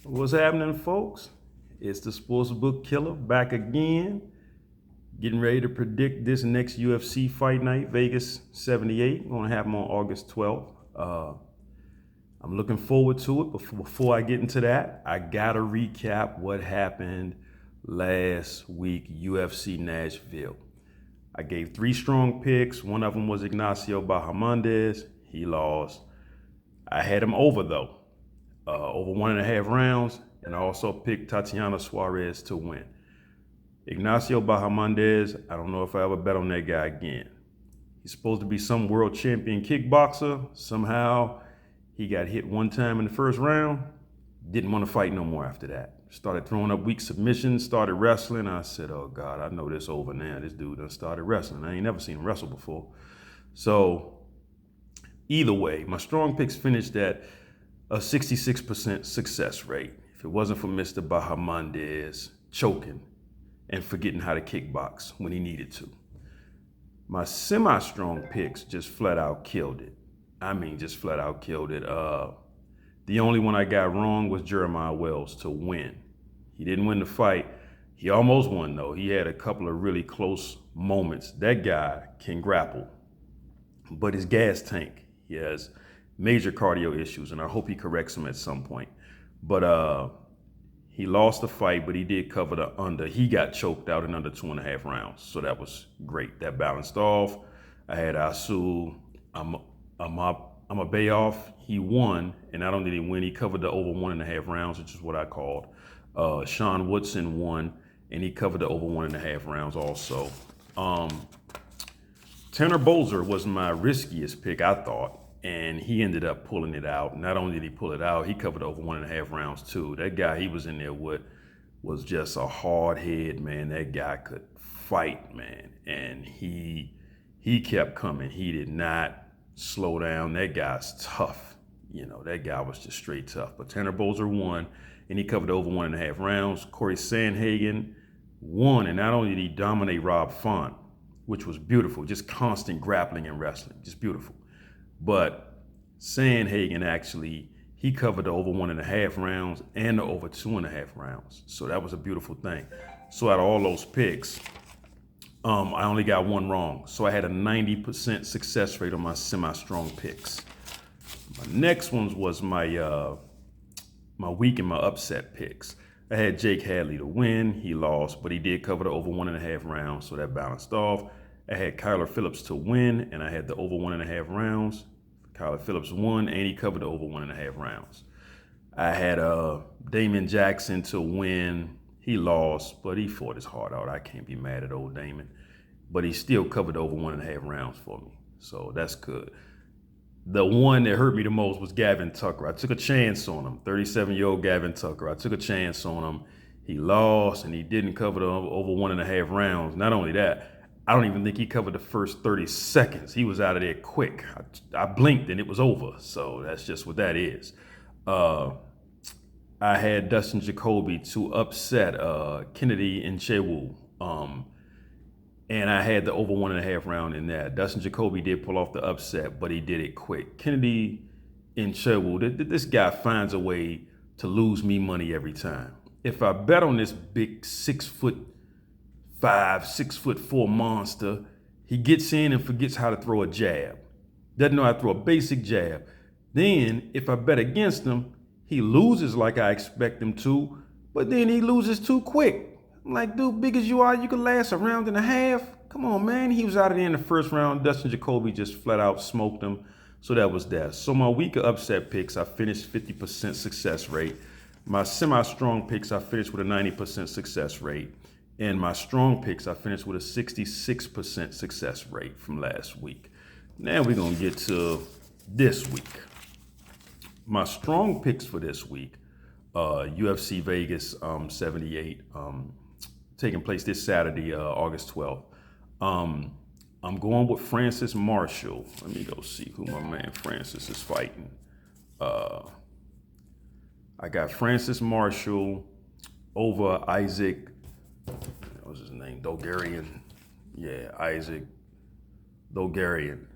What's happening, folks? It's the Sportsbook Killa back again, getting ready to predict this next UFC Fight Night Vegas 78. We're gonna have them on August 12th. I'm looking forward to it. Before I get into that, I gotta recap what happened last week, UFC Nashville. I gave three strong picks. One of them was Ignacio Bahamondes. He lost. I had him over though. Over 1.5 rounds, and I also picked Tatiana Suarez to win. Ignacio Bahamondes, I don't know if I ever bet on that guy again. He's supposed to be some world champion kickboxer. Somehow he got hit one time in the first round, didn't want to fight no more after that. Started throwing up weak submissions, started wrestling. I said, oh God, I know this over now. This dude done started wrestling. I ain't never seen him wrestle before. So either way, my strong picks finished at a 66% success rate. If it wasn't for Mr. Bahamondes choking and forgetting how to kickbox when he needed to. My semi-strong picks just flat out killed it. I mean, just flat out killed it. The only one I got wrong was Jeremiah Wells to win. He didn't win the fight. He almost won though. He had a couple of really close moments. That guy can grapple, but his gas tank, he has major cardio issues, and I hope he corrects them at some point. But he lost the fight, but he did cover the under. He got choked out in under 2.5 rounds, so that was great. That balanced off. I had Asu Amabayoff. He won, and not only did he win, he covered the over 1.5 rounds, which is what I called. Sean Woodson won, and he covered the over 1.5 rounds also. Tanner Boser was my riskiest pick, I thought. And he ended up pulling it out. Not only did he pull it out, he covered over 1.5 rounds too. That guy he was in there with was just a hard head, man. That guy could fight, man. And he kept coming. He did not slow down. That guy's tough. You know, that guy was just straight tough. But Tanner Boser won, and he covered over 1.5 rounds. Corey Sandhagen won, and not only did he dominate Rob Font, which was beautiful, just constant grappling and wrestling, just beautiful. But Sandhagen actually, he covered the over 1.5 rounds and the over 2.5 rounds. So that was a beautiful thing. So out of all those picks, I only got one wrong. So I had a 90% success rate on my semi-strong picks. My next ones was my weak and my upset picks. I had Jake Hadley to win. He lost, but he did cover the over 1.5 rounds, so that balanced off. I had Kyler Phillips to win, and I had the over 1.5 rounds. Kyler Phillips won, and he covered the over 1.5 rounds. I had Damon Jackson to win. He lost, but he fought his heart out. I can't be mad at old Damon. But he still covered the over 1.5 rounds for me, so that's good. The one that hurt me the most was Gavin Tucker. I took a chance on him, 37-year-old Gavin Tucker. I took a chance on him. He lost, and he didn't cover the over 1.5 rounds. Not only that, I don't even think he covered the first 30 seconds. He was out of there quick. I blinked and it was over. So that's just what that is. I had Dustin Jacoby to upset Kennedy Nchewu. And I had the over 1.5 round in that. Dustin Jacoby did pull off the upset, but he did it quick. Kennedy Nchewu, this guy finds a way to lose me money every time. If I bet on this big 6'5", 6'4" monster, he gets in and forgets how to throw a jab. Doesn't know how to throw a basic jab. Then, if I bet against him, he loses like I expect him to, but then he loses too quick. I'm like, dude, big as you are, you can last a round and a half? Come on, man. He was out of there in the first round. Dustin Jacoby just flat out smoked him. So that was that. So my weaker upset picks, I finished 50% success rate. My semi-strong picks, I finished with a 90% success rate. And my strong picks, I finished with a 66% success rate from last week. Now we're going to get to this week. My strong picks for this week, UFC Vegas 78, taking place this Saturday, August 12th. I'm going with Francis Marshall. Let me go see who my man Francis is fighting. I got Francis Marshall over Isaac. What was his name? Dogarian. Yeah, Isaac Dogarian.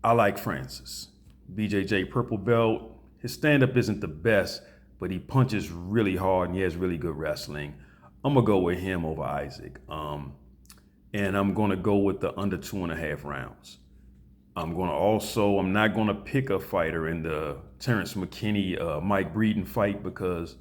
I like Francis. BJJ purple belt. his stand-up isn't the best, but he punches really hard and he has really good wrestling. I'm gonna go with him over Isaac. And I'm gonna go with the under 2.5 rounds. I'm not gonna pick a fighter in the Terrence McKinney, Mike Breeden fight, because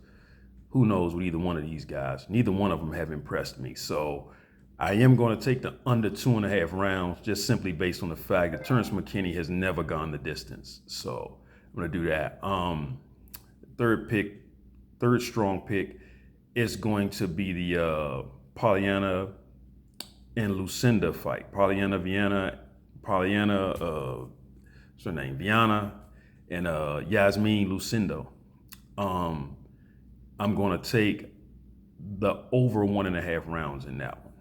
who knows with either one of these guys. Neither one of them have impressed me. So I am going to take the under 2.5 rounds, just simply based on the fact that Terrence McKinney has never gone the distance. So I'm going to do that. Third strong pick is going to be the Polyana and Lucinda fight. Polyana, what's her name? Viana and Yasmin Lucindo. I'm going to take the over 1.5 rounds in that one.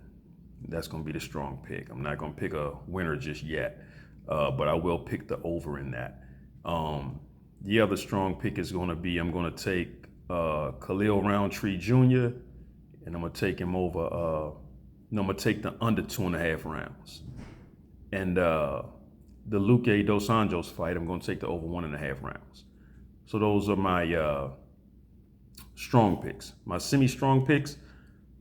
That's going to be the strong pick. I'm not going to pick a winner just yet, but I will pick the over in that. The other strong pick is going to be, I'm going to take Khalil Roundtree Jr., and I'm going to take him over, I'm going to take the under 2.5 rounds. And the Luque Dos Anjos fight, I'm going to take the over 1.5 rounds. So those are my strong picks. My semi-strong picks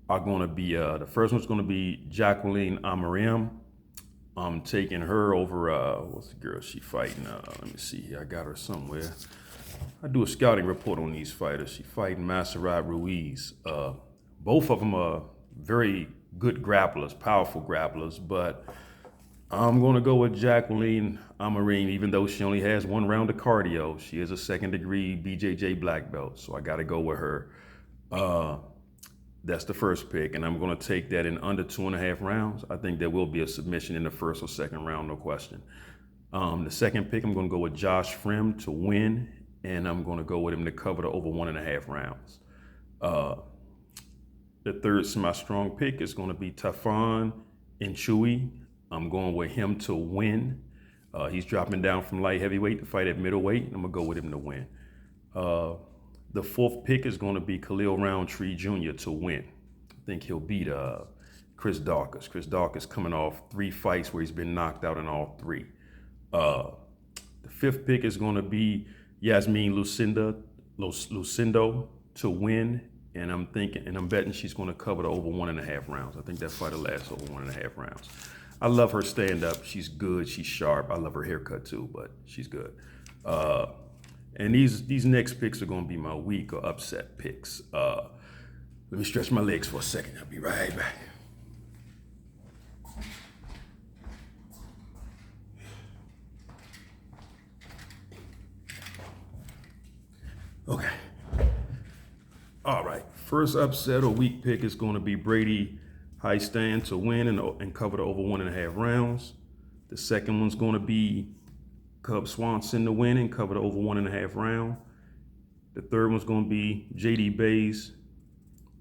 are going to be, the first one's going to be Jacqueline Amarim. I'm taking her over, what's the girl she fighting? Let me see here, I got her somewhere. I do a scouting report on these fighters. She fighting Maserat Ruiz. Both of them are very good grapplers, powerful grapplers, but I'm going to go with Jacqueline Amarim, even though she only has 1 round of cardio. She is a 2nd degree BJJ black belt, so I got to go with her. That's the first pick, and I'm going to take that in under 2.5 rounds. I think there will be a submission in the 1st or 2nd round, no question. The second pick, I'm going to go with Josh Frim to win, and I'm going to go with him to cover the over 1.5 rounds. The third semi-strong pick is going to be Tafon Nchui. I'm going with him to win. He's dropping down from light heavyweight to fight at middleweight, and I'm going to go with him to win. The 4th pick is going to be Khalil Roundtree Jr. to win. I think he'll beat Chris Daukaus. Chris Daukaus coming off 3 fights where he's been knocked out in all 3. The 5th pick is going to be Yasmin Lucindo to win. And I'm betting she's going to cover the over 1.5 rounds. I think that fight will last over 1.5 rounds. I love her stand up. She's good. She's sharp. I love her haircut too, but she's good. And these next picks are going to be my weak or upset picks. Let me stretch my legs for a second. I'll be right back. Okay. All right. First upset or weak pick is going to be Brady Hiestand to win and cover the over 1.5 rounds. The second one's going to be Cub Swanson to win and cover the over 1.5 round. The third one's going to be JD Bays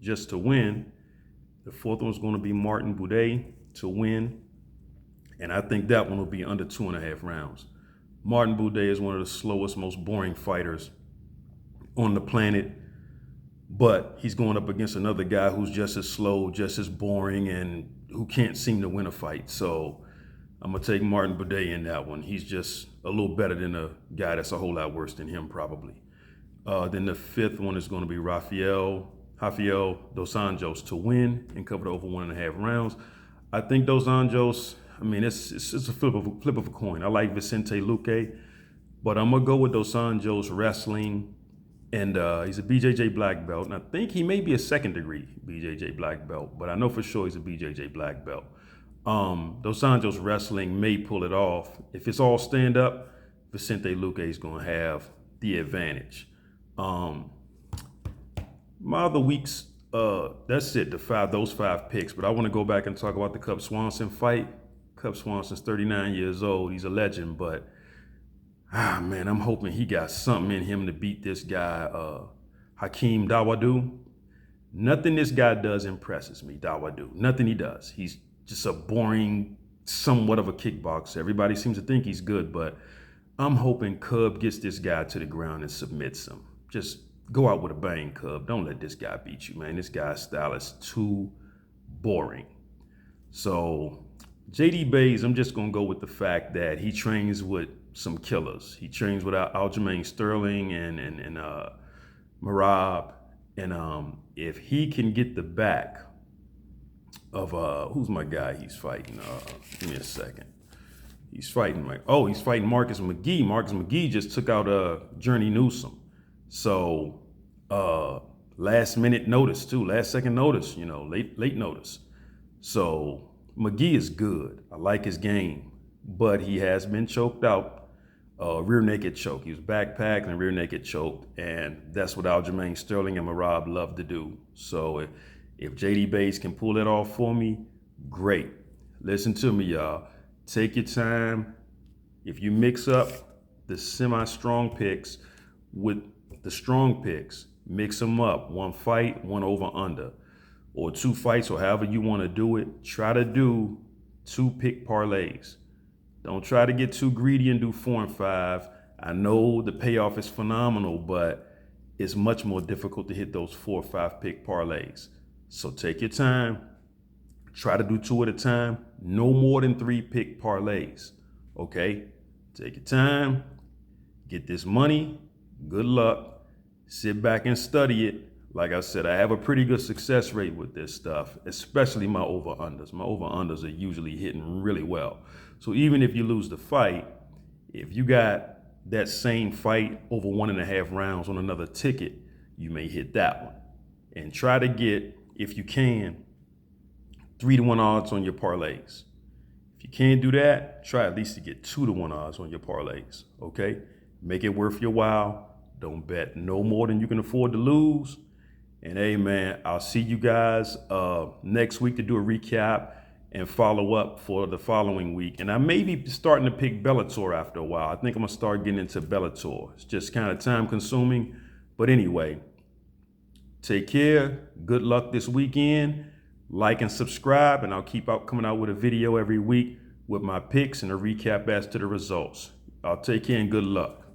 just to win. The 4th one's going to be Martin Boudet to win. And I think that one will be under 2.5 rounds. Martin Boudet is one of the slowest, most boring fighters on the planet. But he's going up against another guy who's just as slow, just as boring, and who can't seem to win a fight. So I'm going to take Martin Boudet in that one. He's just a little better than a guy that's a whole lot worse than him, probably. Then the 5th one is going to be Rafael Dos Anjos to win and cover the over 1.5 rounds. I think Dos Anjos, I mean, it's a flip of a coin. I like Vicente Luque, but I'm going to go with Dos Anjos wrestling. And he's a BJJ black belt, and I think he may be a 2nd degree BJJ black belt, but I know for sure he's a BJJ black belt. Dos Anjos wrestling may pull it off. If it's all stand up, Vicente Luque is going to have the advantage. My other weeks, that's it, those 5 picks, but I want to go back and talk about the Cub Swanson fight. Cub Swanson's 39 years old. He's a legend, but man, I'm hoping he got something in him to beat this guy, Hakeem Dawodu. Nothing this guy does impresses me, Dawodu. Nothing he does. He's just a boring, somewhat of a kickboxer. Everybody seems to think he's good, but I'm hoping Cub gets this guy to the ground and submits him. Just go out with a bang, Cub. Don't let this guy beat you, man. This guy's style is too boring. So JD Bays, I'm just going to go with the fact that he trains with some killers. He trains with Aljamain Sterling and Marab. And if he can get the back of who's my guy he's fighting? Give me a second. He's fighting Marcus McGee. Marcus McGee just took out Journey Newsom. So last second notice, late notice. So McGee is good. I like his game, but he has been choked out, rear naked choke. He was backpacked and rear naked choked, and that's what Aljamain Sterling and Marab love to do. So if JD Bates can pull it off for me, great. Listen to me, y'all. Take your time. If you mix up the semi-strong picks with the strong picks, mix them up. One fight, one over under, or two fights, or however you want to do it. Try to do 2 pick parlays. Don't try to get too greedy and do 4 and 5. I know the payoff is phenomenal, but it's much more difficult to hit those 4 or 5 pick parlays. So take your time. Try to do 2 at a time. No more than 3 pick parlays. Okay? Take your time. Get this money. Good luck. Sit back and study it. Like I said, I have a pretty good success rate with this stuff, especially my over-unders. My over-unders are usually hitting really well. So even if you lose the fight, if you got that same fight over 1.5 rounds on another ticket, you may hit that one. And try to get, if you can, 3-1 odds on your parlays. If you can't do that, try at least to get 2-1 odds on your parlays, okay? Make it worth your while. Don't bet no more than you can afford to lose. And hey, man, I'll see you guys next week to do a recap and follow up for the following week. And I may be starting to pick Bellator after a while. I think I'm gonna start getting into Bellator. It's just kind of time consuming. But anyway, take care. Good luck this weekend. Like and subscribe, and I'll keep coming out with a video every week with my picks and a recap as to the results. I'll take care and good luck.